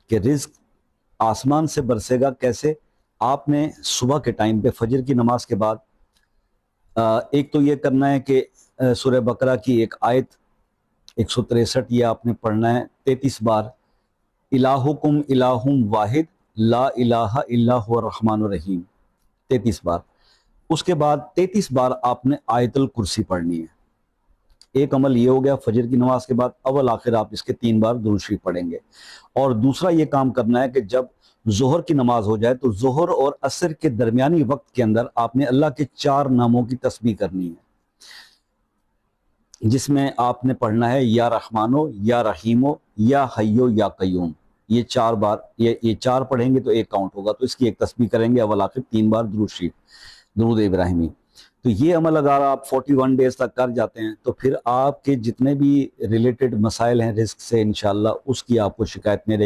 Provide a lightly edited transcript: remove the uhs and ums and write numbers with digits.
کہ رزق آسمان سے برسے گا کیسے؟ آپ نے صبح کے ٹائم پہ فجر کی نماز کے بعد ایک تو یہ کرنا ہے کہ سورہ بقرہ کی ایک آیت 163 یہ آپ نے پڑھنا ہے 33 بار، الہکم الہ واحد لا الہ الا هو الرحمن الرحیم، 33 بار۔ اس کے بعد 33 بار آپ نے آیت الکرسی پڑھنی ہے۔ ایک عمل یہ ہو گیا فجر کی نماز کے بعد، اول آخر آپ اس کے 3 بار درود شریف پڑھیں گے۔ اور دوسرا یہ کام کرنا ہے کہ جب ظہر کی نماز ہو جائے تو ظہر اور عصر کے درمیانی وقت کے اندر آپ نے اللہ کے 4 ناموں کی تسبیح کرنی ہے، جس میں آپ نے پڑھنا ہے یا رحمانو، یا رحیمو، یا حیو، یا قیوم۔ یہ 4 بار، یہ 4 پڑھیں گے تو ایک کاؤنٹ ہوگا، تو اس کی ایک تسبیح کریں گے، اول آخر 3 بار درود شریف، درود ابراہیمی۔ تو یہ عمل اگر آپ 41 ڈیز تک کر جاتے ہیں تو پھر آپ کے جتنے بھی ریلیٹڈ مسائل ہیں رزق سے انشاءاللہ اس کی آپ کو شکایت نہیں رہے گی۔